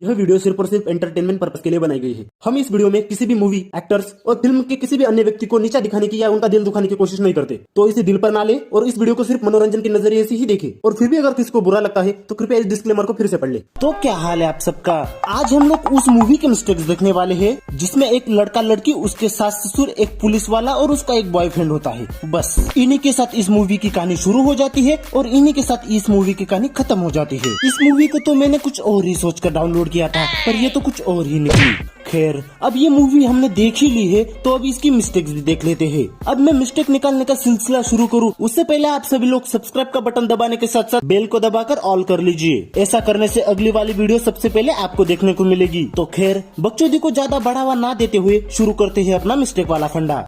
यह वीडियो सिर्फ और सिर्फ एंटरटेनमेंट पर्पस के लिए बनाई गई है। हम इस वीडियो में किसी भी मूवी, एक्टर्स और फिल्म के किसी भी अन्य व्यक्ति को नीचा दिखाने की या उनका दिल दुखाने की कोशिश नहीं करते, तो इसे दिल पर ना ले और इस वीडियो को सिर्फ मनोरंजन के नजरिए से ही देखें। और फिर भी अगर किसी को बुरा लगता है तो कृपया इस डिस्क्लेमर को फिर से पढ़ ले। तो क्या हाल है आप सबका? आज हम लोग उस मूवी के मिस्टेक्स देखने वाले हैं जिसमें एक लड़का लड़की, उसके सास ससुर, एक पुलिस वाला और उसका एक बॉयफ्रेंड होता है। बस इन्हीं के साथ इस मूवी की कहानी शुरू हो जाती है और इन्हीं के साथ इस मूवी की कहानी खत्म हो जाती है। इस मूवी को तो मैंने कुछ और ही सोचकर डाउनलोड किया था, पर ये तो कुछ और ही निकली। खैर, अब ये मूवी हमने देख ही ली है तो अब इसकी मिस्टेक्स भी देख लेते हैं। अब मैं मिस्टेक निकालने का सिलसिला शुरू करूं उससे पहले आप सभी लोग सब्सक्राइब का बटन दबाने के साथ साथ बेल को दबाकर ऑल कर लीजिए। ऐसा करने से अगली वाली वीडियो सबसे पहले आपको देखने को मिलेगी। तो खैर, बकचोदी को ज्यादा बढ़ावा ना देते हुए शुरू करते हैं अपना मिस्टेक वाला फंडा।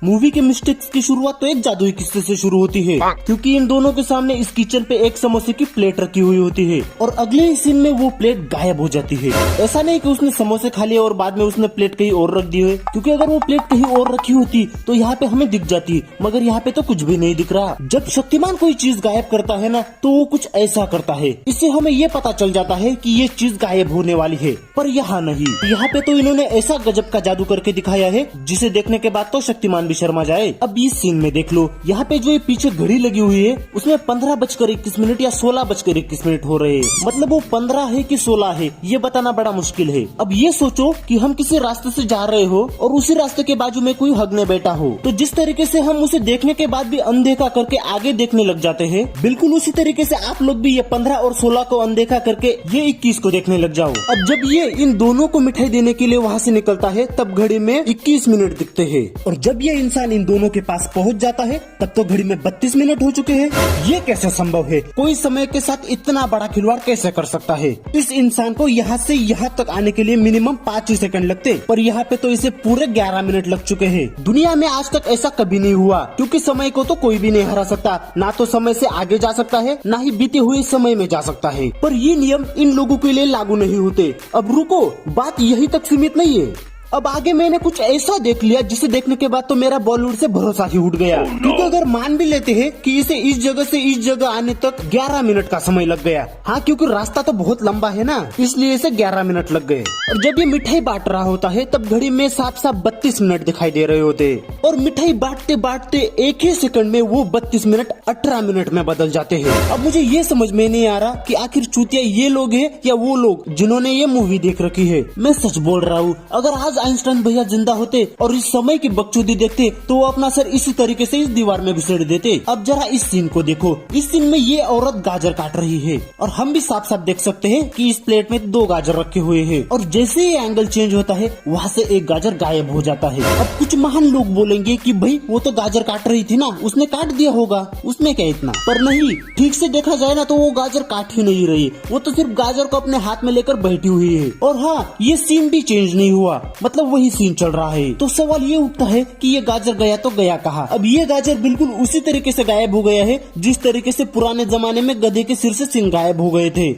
मूवी के मिस्टेक्स की शुरुआत तो एक जादुई किस्से से शुरू होती है, क्योंकि इन दोनों के सामने इस किचन पे एक समोसे की प्लेट रखी हुई होती है और अगले ही सीन में वो प्लेट गायब हो जाती है। ऐसा नहीं कि उसने समोसे खा लिए और बाद में उसने प्लेट कहीं और रख दी है, क्योंकि अगर वो प्लेट कहीं और रखी होती तो यहाँ पे हमें दिख जाती, मगर यहाँ पे तो कुछ भी नहीं दिख रहा। जब शक्तिमान कोई चीज गायब करता है ना, तो वो कुछ ऐसा करता है, इससे हमें ये पता चल जाता है कि ये चीज गायब होने वाली है। पर यहाँ नहीं, यहाँ पे तो इन्होंने ऐसा गजब का जादू करके दिखाया है जिसे देखने के बाद तो शक्तिमान शर्मा जाए। अब इस सीन में देख लो, यहाँ पे जो ये पीछे घड़ी लगी हुई है उसमें 15:21 या 16:21 हो रहे हैं। मतलब वो 15 है कि 16 है ये बताना बड़ा मुश्किल है। अब ये सोचो कि हम किसी रास्ते से जा रहे हो और उसी रास्ते के बाजू में कोई हगने बैठा हो, तो जिस तरीके से हम उसे देखने के बाद भी अनदेखा करके आगे देखने लग जाते हैं, बिल्कुल उसी तरीके से आप लोग भी ये 15 और 16 को अनदेखा करके ये 21 को देखने लग जाओ। अब जब ये इन दोनों को मिठाई देने के लिए वहाँ से निकलता है तब घड़ी में 21 मिनट दिखते हैं, और जब ये इंसान इन दोनों के पास पहुंच जाता है तब तो घड़ी में 32 मिनट हो चुके हैं। ये कैसे संभव है? कोई समय के साथ इतना बड़ा खिलवाड़ कैसे कर सकता है? इस इंसान को यहाँ से यहाँ तक आने के लिए मिनिमम 5 ही सेकंड लगते, पर यहाँ पे तो इसे पूरे 11 मिनट लग चुके हैं। दुनिया में आज तक ऐसा कभी नहीं हुआ, क्योंकि समय को तो कोई भी नहीं हरा सकता, ना तो समय से आगे जा सकता है ना ही बीते हुए समय में जा सकता है। पर ये नियम इन लोगों के लिए लागू नहीं होते। अब रुको, बात यही तक सीमित नहीं है। अब आगे मैंने कुछ ऐसा देख लिया जिसे देखने के बाद तो मेरा बॉलीवुड से भरोसा ही उठ गया, क्योंकि अगर मान भी लेते हैं कि इसे इस जगह से इस जगह आने तक 11 मिनट का समय लग गया, हाँ क्योंकि रास्ता तो बहुत लंबा है ना, इसलिए इसे 11 मिनट लग गए। और जब ये मिठाई बांट रहा होता है तब घड़ी में साफ साफ 32 मिनट दिखाई दे रहे होते, और मिठाई बांटते बांटते एक ही सेकंड में वो 32 मिनट 18 मिनट में बदल जाते हैं। अब मुझे ये समझ में नहीं आ रहा कि आखिर चूतिया ये लोग हैं या वो लोग जिन्होंने ये मूवी देख रखी है। मैं सच बोल रहा हूँ, अगर आज आइंस्टाइन भैया जिंदा होते और इस समय की बकचोदी देखते तो वो अपना सर इसी तरीके से इस दीवार में घुसेड़ देते। अब जरा इस सीन को देखो, इस सीन में ये औरत गाजर काट रही है और हम भी साफ साफ देख सकते हैं कि इस प्लेट में 2 गाजर रखे हुए हैं, और जैसे ही एंगल चेंज होता है वहाँ से एक गाजर गायब हो जाता है। अब कुछ महान लोग बोलेंगे कि भाई वो तो गाजर काट रही थी ना, उसने काट दिया होगा, उसमें क्या इतना। पर नहीं, ठीक से देखा जाए ना तो वो गाजर काट ही नहीं रही, वो तो सिर्फ गाजर को अपने हाथ में लेकर बैठी हुई है। और हाँ, ये सीन भी चेंज नहीं हुआ, मतलब वही सीन चल रहा है। तो सवाल ये उठता है कि ये गाजर गया तो गया कहाँ? अब ये गाजर बिल्कुल उसी तरीके से गायब हो गया है जिस तरीके से पुराने जमाने में गधे के सिर से सिंह गायब हो गए थे।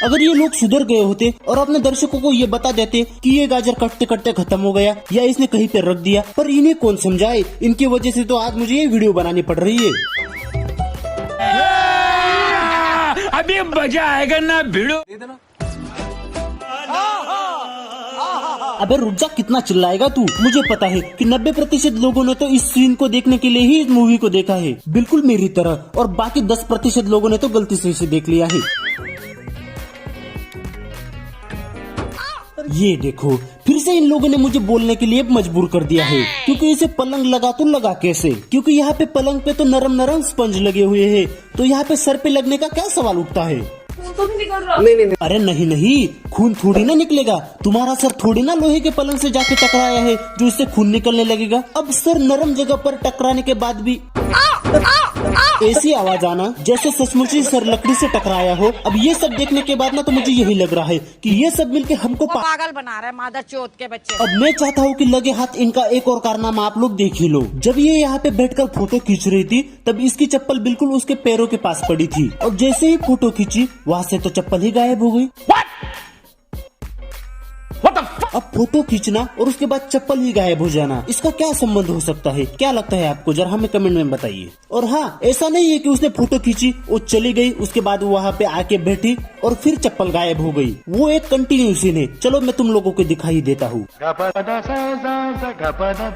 अगर ये लोग सुधर गए होते और अपने दर्शकों को ये बता देते कि ये गाजर कटते कटते खत्म हो गया या इसने कहीं पे रख दिया, पर इन्हें कौन समझाए। इनकी वजह से तो आज मुझे ये वीडियो बनानी पड़ रही है। अभी मजा आएगा ना भिड़ो। अबे रुक जा, कितना चिल्लाएगा तू? मुझे पता है कि 90% लोगों ने तो इस सीन को देखने के लिए ही इस मूवी को देखा है, बिल्कुल मेरी तरह, और बाकी 10% लोगों ने तो गलती से इसे देख लिया है। ये देखो, फिर से इन लोगों ने मुझे बोलने के लिए मजबूर कर दिया है, क्योंकि इसे पलंग लगा तो लगा कैसे? क्योंकि यहाँ पे पलंग पे तो नरम नरम स्पंज लगे हुए हैं, तो यहाँ पे सर पे लगने का क्या सवाल उठता है? नहीं। अरे नहीं, खून थोड़ी ना निकलेगा, तुम्हारा सर थोड़ी ना लोहे के पलंग से जाके टकराया है जो इससे खून निकलने लगेगा। अब सर नरम जगह पर टकराने के बाद भी ऐसी आवाज आना जैसे सचमुच ही सर लकड़ी से टकराया हो। अब ये सब देखने के बाद ना तो मुझे यही लग रहा है कि ये सब मिलके हमको पागल बना रहे हैं, मादर चौथ के बच्चे। अब मैं चाहता हूँ कि लगे हाथ इनका एक और कारनामा आप लोग देख ही लो। जब ये यहाँ पे बैठकर फोटो खींच रही थी तब इसकी चप्पल बिल्कुल उसके पैरों के पास पड़ी थी, और जैसे ही फोटो खींची वहाँ से तो चप्पल ही गायब हो गई। What the fuck? अब फोटो खींचना और उसके बाद चप्पल ही गायब हो जाना, इसका क्या संबंध हो सकता है? क्या लगता है आपको? जरा हमें कमेंट में बताइए। और हाँ, ऐसा नहीं है कि उसने फोटो खींची, वो चली गई, उसके बाद वहाँ पे आके बैठी और फिर चप्पल गायब हो गई। वो एक कंटिन्यू सीन है। चलो मैं तुम लोगों को दिखाई देता हूँ।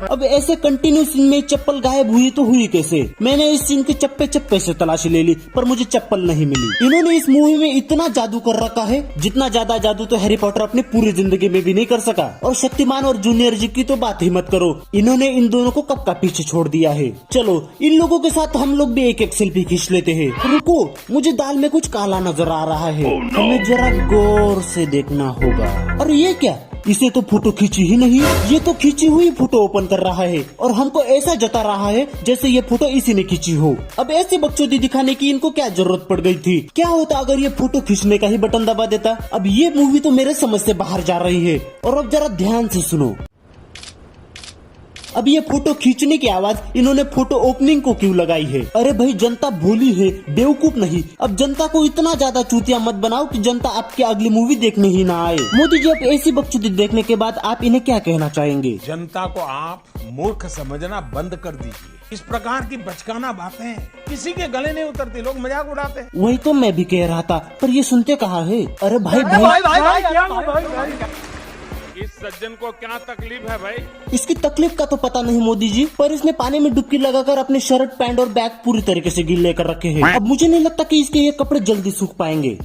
अब ऐसे कंटिन्यू सीन में चप्पल गायब हुई तो हुई कैसे? मैंने इस सीन के चप्पे चप्पे से तलाशी ले ली पर मुझे चप्पल नहीं मिली। इन्होंने इस मूवी में इतना जादू कर रखा है, जितना ज्यादा जादू तो हैरी पॉटर अपनी पूरी जिंदगी में भी नहीं कर सका। और शक्तिमान और जूनियर जी की तो बात ही मत करो, इन्होंने इन दोनों को कब का पीछे छोड़ दिया है। चलो इन लोगों के साथ हम लोग भी एक सेल्फी खींच लेते हैं। रुको, मुझे दाल में कुछ काला नजर आ रहा है, हमें जरा गौर से देखना होगा। और ये क्या? इसे तो फोटो खींची ही नहीं, ये तो खींची हुई फोटो ओपन कर रहा है और हमको ऐसा जता रहा है जैसे ये फोटो इसी ने खींची हो। अब ऐसी बकचोदी दिखाने की इनको क्या जरूरत पड़ गई थी? क्या होता अगर ये फोटो खींचने का ही बटन दबा देता? अब ये मूवी तो मेरे समझ से बाहर जा रही है। और अब जरा ध्यान से सुनो, अब ये फोटो खींचने की आवाज इन्होंने फोटो ओपनिंग को क्यों लगाई है? अरे भाई, जनता भोली है, बेवकूफ नहीं। अब जनता को इतना ज्यादा चूतिया मत बनाओ कि जनता आपकी अगली मूवी देखने ही ना आए। मोदी जी, अब ऐसी बकचोदी देखने के बाद आप इन्हें क्या कहना चाहेंगे? जनता को आप मूर्ख समझना बंद कर दीजिए। इस प्रकार की बचकाना बातें किसी के गले नहीं उतरती, लोग मजाक उड़ाते हैं। वही तो मैं भी कह रहा था, पर ये सुनते कहाँ है? अरे भाई इस सज्जन को क्या तकलीफ है भाई? इसकी तकलीफ का तो पता नहीं मोदी जी, पर इसने पानी में डुबकी लगाकर अपने शर्ट, पैंट और बैग पूरी तरीके से गीले कर रखे हैं। अब मुझे नहीं लगता कि इसके ये कपड़े जल्दी सूख पाएंगे।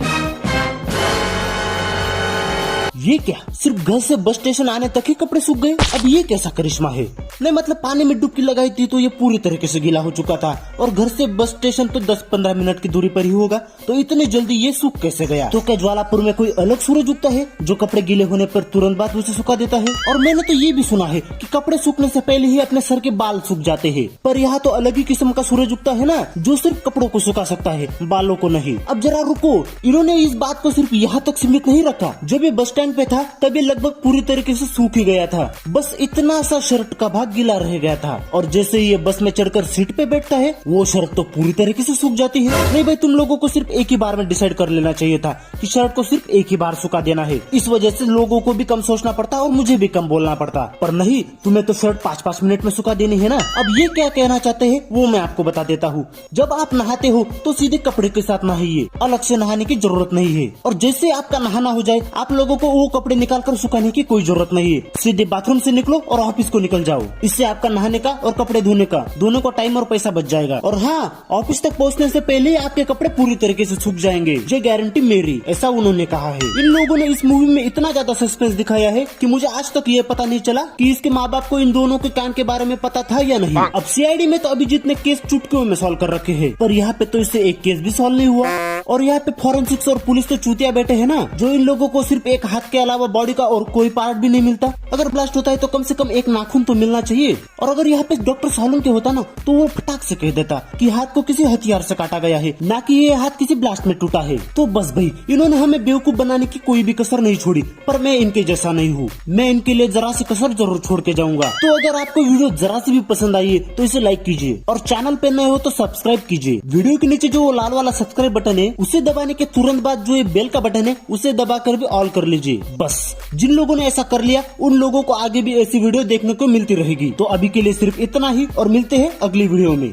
ये क्या, सिर्फ घर से बस स्टेशन आने तक ही कपड़े सूख गए? अब ये कैसा करिश्मा है? नहीं मतलब पानी में डुबकी लगाई थी तो ये पूरी तरीके से गीला हो चुका था, और घर से बस स्टेशन तो 10-15 मिनट की दूरी पर ही होगा, तो इतनी जल्दी ये सूख कैसे गया? तो क्या ज्वालापुर में कोई अलग सूरज उगता है जो कपड़े गीले होने पर तुरंत बाद उसे सुखा देता है? और मैंने तो ये भी सुना है कि कपड़े सूखने से पहले ही अपने सर के बाल सूख जाते हैं, पर यहाँ तो अलग ही किस्म का सूरज उगता है ना, जो सिर्फ कपड़ों को सुखा सकता है, बालों को नहीं। अब जरा रुको, इन्होंने इस बात को सिर्फ यहाँ तक सीमित नहीं रखा। जब ये बस स्टैंड पे था तब ये लगभग पूरी तरीके से सूख ही गया था, बस इतना सा शर्ट का भाग गीला रह गया था। और जैसे ही ये बस में चढ़कर सीट पे बैठता है, वो शर्ट तो पूरी तरीके से सूख जाती है। नहीं भाई, तुम लोगों को सिर्फ एक ही बार में डिसाइड कर लेना चाहिए था कि शर्ट को सिर्फ एक ही बार सुखा देना है। इस वजह से लोगों को भी कम सोचना पड़ता और मुझे भी कम बोलना पड़ता, पर नहीं, तुम्हें तो शर्ट 5-5 मिनट में सुखा देनी है ना। अब ये क्या कहना चाहते हैं वो मैं आपको बता देता हूँ। जब आप नहाते हो तो सीधे कपड़े के साथ नहाइए, अलग से नहाने की जरूरत नहीं है। और जैसे आपका नहाना हो जाए, आप लोगों को वो कपड़े निकाल कर सुखाने की कोई जरूरत नहीं है, सीधे बाथरूम से निकलो और ऑफिस को निकल जाओ। इससे आपका नहाने का और कपड़े धोने का दोनों को टाइम और पैसा बच जाएगा। और हाँ, ऑफिस तक पहुँचने से पहले ही आपके कपड़े पूरी तरीके से सूख जाएंगे, ये गारंटी मेरी, ऐसा उन्होंने कहा है। इन लोगों ने इस मूवी में इतना ज्यादा सस्पेंस दिखाया है कि मुझे आज तक ये पता नहीं चला कि इसके माँ बाप को इन दोनों के कांड के बारे में पता था या नहीं। अब सीआईडी में तो अभिजीत ने केस चुटकियों में सॉल्व कर रखे हैं, पर यहाँ पे तो इससे एक केस भी सॉल्व नहीं हुआ। और यहाँ पे फॉरेंसिक्स और पुलिस तो चूतिया बैठे हैं ना, जो इन लोगों को सिर्फ एक हाथ के अलावा बॉडी का और कोई पार्ट भी नहीं मिलता। अगर ब्लास्ट होता है तो कम से कम एक नाखून तो मिलना चाहिए। और अगर यहाँ पे डॉक्टर सोलंकी होता ना, तो वो फटाक से कह देता कि हाथ को किसी हथियार से काटा गया है, ना कि ये हाथ किसी ब्लास्ट में टूटा है। तो बस भाई, इन्होंने हमें बेवकूफ बनाने की कोई भी कसर नहीं छोड़ी, पर मैं इनके जैसा नहीं हूँ, मैं इनके लिए जरा सी कसर जरूर छोड़ के जाऊंगा। तो अगर आपको वीडियो जरा सी भी पसंद आई है तो इसे लाइक कीजिए, और चैनल पे नए हो तो सब्सक्राइब कीजिए। वीडियो के नीचे जो लाल वाला सब्सक्राइब बटन है, उसे दबाने के तुरंत बाद जो ये बेल का बटन है, उसे दबाकर भी ऑल कर लीजिए। बस जिन लोगों ने ऐसा कर लिया, उन लोगों को आगे भी ऐसी वीडियो देखने को मिलती रहेगी। तो अभी के लिए सिर्फ इतना ही, और मिलते हैं अगली वीडियो में।